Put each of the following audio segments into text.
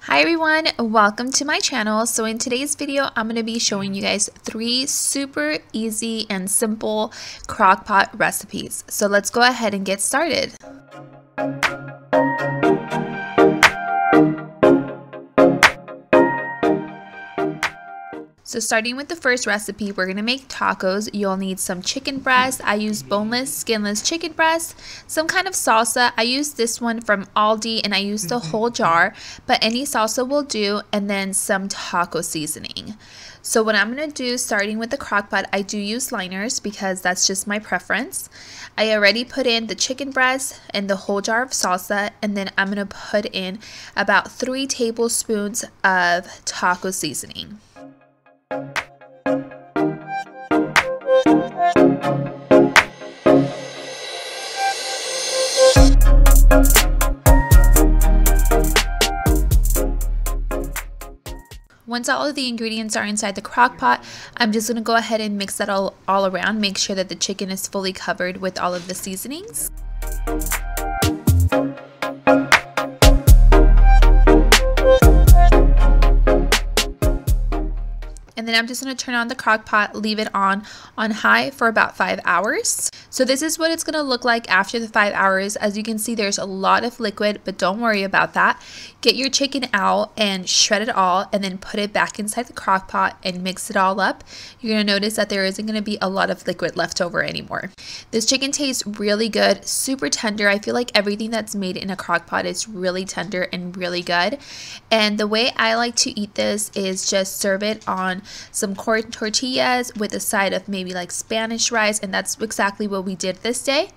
Hi everyone, welcome to my channel. So in today's video, I'm going to be showing you guys 3 super easy and simple crockpot recipes. So let's go ahead and get started. So starting with the first recipe, we're going to make tacos. You'll need some chicken breast. I use boneless, skinless chicken breast, some kind of salsa. I use this one from Aldi and I use the whole jar, but any salsa will do, and then some taco seasoning. So what I'm going to do, starting with the crockpot, I do use liners because that's just my preference. I already put in the chicken breast and the whole jar of salsa, and then I'm going to put in about 3 tablespoons of taco seasoning. Once all of the ingredients are inside the crock pot, I'm just going to go ahead and mix that all around. Make sure that the chicken is fully covered with all of the seasonings. And then I'm just going to turn on the crock pot, leave it on high for about 5 hours. So this is what it's going to look like after the 5 hours. As you can see, there's a lot of liquid, but don't worry about that. Get your chicken out and shred it all, and then put it back inside the crock pot and mix it all up. You're going to notice that there isn't going to be a lot of liquid left over anymore. This chicken tastes really good, super tender. I feel like everything that's made in a crock pot is really tender and really good. And the way I like to eat this is just serve it on some corn tortillas with a side of maybe like Spanish rice, and that's exactly what we did this day.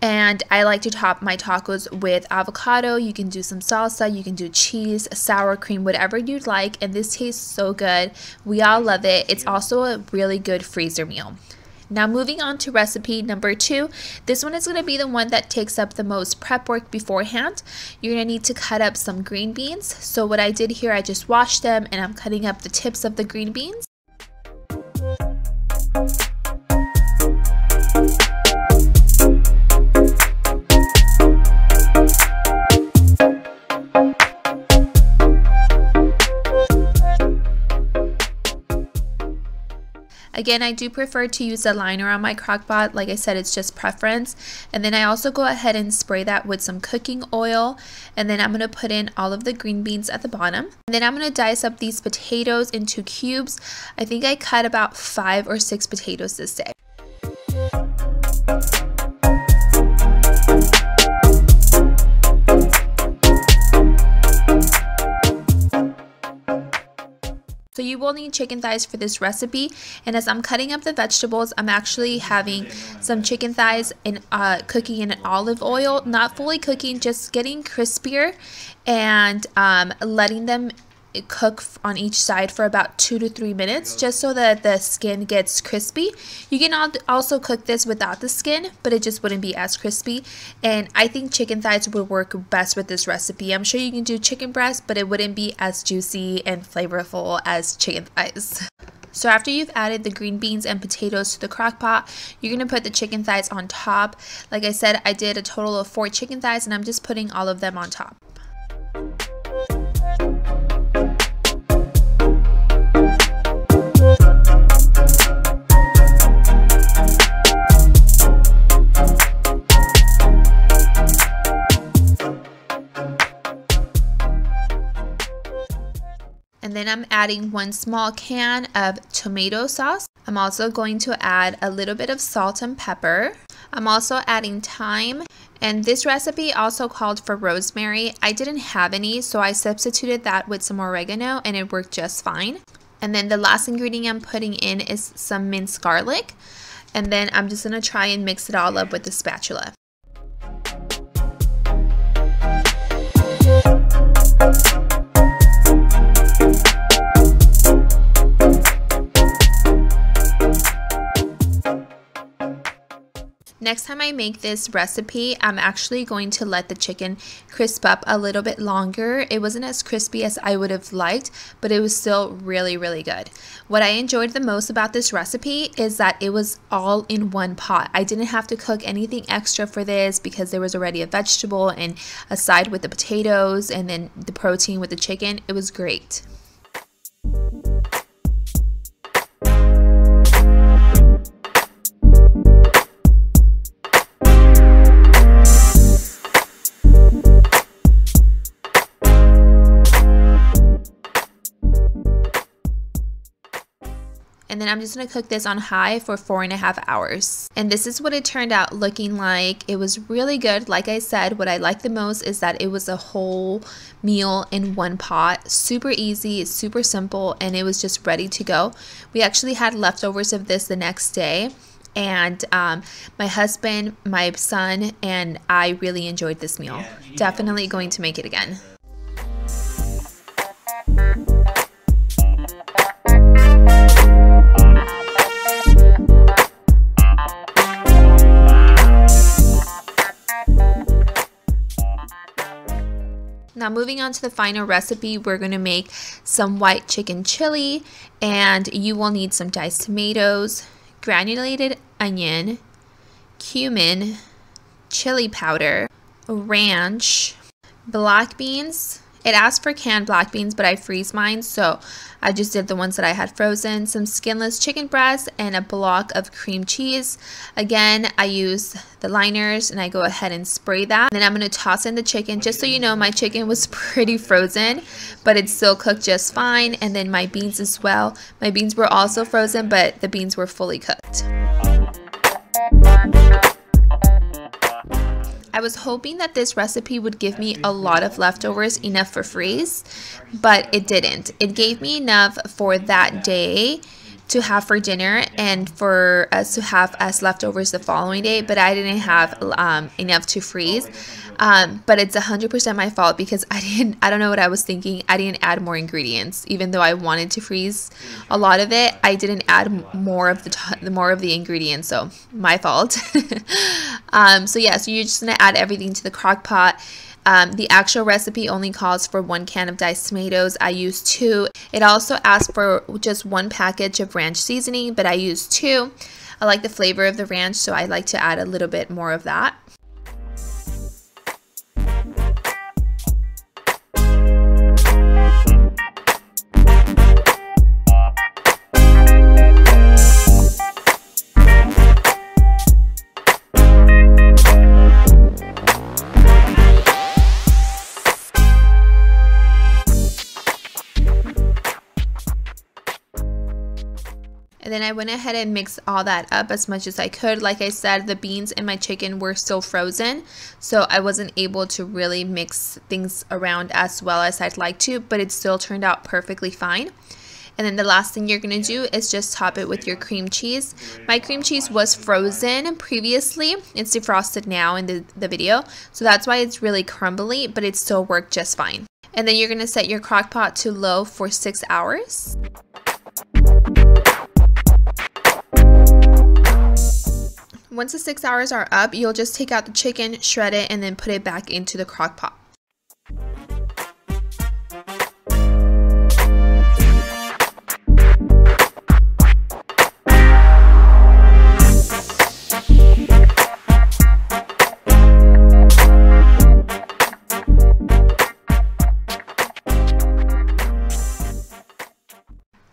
And I like to top my tacos with avocado. You can do some salsa, you can do cheese, sour cream, whatever you'd like, and this tastes so good. We all love it. It's also a really good freezer meal. Now moving on to recipe number 2, this one is going to be the one that takes up the most prep work beforehand. You're going to need to cut up some green beans. So what I did here, I just washed them and I'm cutting up the tips of the green beans. Again, I do prefer to use a liner on my crock pot. Like I said, it's just preference. And then I also go ahead and spray that with some cooking oil. And then I'm going to put in all of the green beans at the bottom. And then I'm going to dice up these potatoes into cubes. I think I cut about 5 or 6 potatoes this day. So you will need chicken thighs for this recipe, and as I'm cutting up the vegetables, I'm actually having some chicken thighs and cooking in olive oil, not fully cooking, just getting crispier, and letting them cook on each side for about 2 to 3 minutes, just so that the skin gets crispy. You can also cook this without the skin, but it just wouldn't be as crispy. And I think chicken thighs would work best with this recipe. I'm sure you can do chicken breast, but it wouldn't be as juicy and flavorful as chicken thighs. So after you've added the green beans and potatoes to the crock pot, you're going to put the chicken thighs on top. Like I said, I did a total of 4 chicken thighs, and I'm just putting all of them on top. And then I'm adding 1 small can of tomato sauce. I'm also going to add a little bit of salt and pepper. I'm also adding thyme. And this recipe also called for rosemary. I didn't have any, so I substituted that with some oregano and it worked just fine. And then the last ingredient I'm putting in is some minced garlic. And then I'm just going to try and mix it all up with the spatula. next time I make this recipe, I'm actually going to let the chicken crisp up a little bit longer. It wasn't as crispy as I would have liked, but it was still really, really good. What I enjoyed the most about this recipe is that it was all in one pot. I didn't have to cook anything extra for this because there was already a vegetable and a side with the potatoes and then the protein with the chicken. It was great. And then I'm just going to cook this on high for 4.5 hours. And this is what it turned out looking like. It was really good. Like I said, what I like the most is that it was a whole meal in one pot. Super easy, super simple, and it was just ready to go. We actually had leftovers of this the next day. And my husband, my son, and I really enjoyed this meal. Definitely going to make it again. Now moving on to the final recipe, we're going to make some white chicken chili, and you will need some diced tomatoes, granulated onion, cumin, chili powder, ranch, black beans. It asked for canned black beans, but I freeze mine, so I just did the ones that I had frozen, some skinless chicken breast, and a block of cream cheese. Again, I use the liners and I go ahead and spray that. And then I'm going to toss in the chicken. Just so you know, my chicken was pretty frozen, but it still cooked just fine. And then my beans as well. My beans were also frozen, but the beans were fully cooked. I was hoping that this recipe would give me a lot of leftovers, enough for freeze, but it didn't. It gave me enough for that day to have for dinner and for us to have as leftovers the following day, but I didn't have enough to freeze. But it's 100% my fault because I don't know what I was thinking. I didn't add more ingredients, even though I wanted to freeze a lot of it. I didn't add more of the ingredients, so my fault. So yeah, so you're just gonna add everything to the crock pot. The actual recipe only calls for 1 can of diced tomatoes. I used 2. It also asked for just 1 package of ranch seasoning, but I used 2. I like the flavor of the ranch, so I like to add a little bit more of that. And then I went ahead and mixed all that up as much as I could. Like I said, the beans and my chicken were still frozen, so I wasn't able to really mix things around as well as I'd like to, but it still turned out perfectly fine. And then the last thing you're going to do is just top it with your cream cheese. My cream cheese was frozen previously. It's defrosted now in the video, so that's why it's really crumbly, but it still worked just fine. And then you're going to set your crock pot to low for 6 hours. Once the 6 hours are up, you'll just take out the chicken, shred it, and then put it back into the crock pot.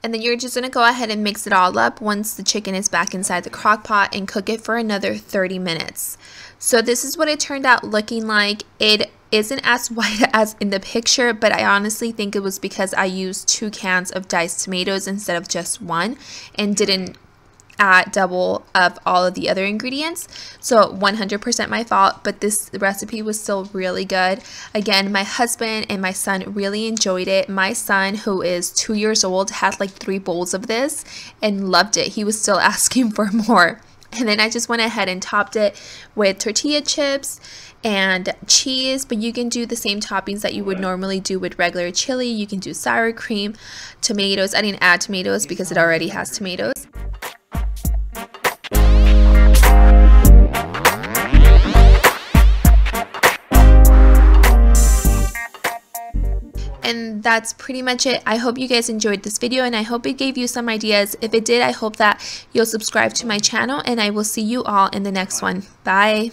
And then you're just going to go ahead and mix it all up once the chicken is back inside the crock pot and cook it for another 30 minutes. So this is what it turned out looking like. It isn't as white as in the picture, but I honestly think it was because I used 2 cans of diced tomatoes instead of just 1 and didn't add double of all of the other ingredients. So 100% my fault, but this recipe was still really good. Again, my husband and my son really enjoyed it. My son, who is 2 years old, had like 3 bowls of this and loved it. He was still asking for more. And then I just went ahead and topped it with tortilla chips and cheese, but you can do the same toppings that you would normally do with regular chili. You can do sour cream, tomatoes. I didn't add tomatoes because it already has tomatoes. And that's pretty much it. I hope you guys enjoyed this video, and I hope it gave you some ideas. If it did, I hope that you'll subscribe to my channel, and I will see you all in the next one. Bye.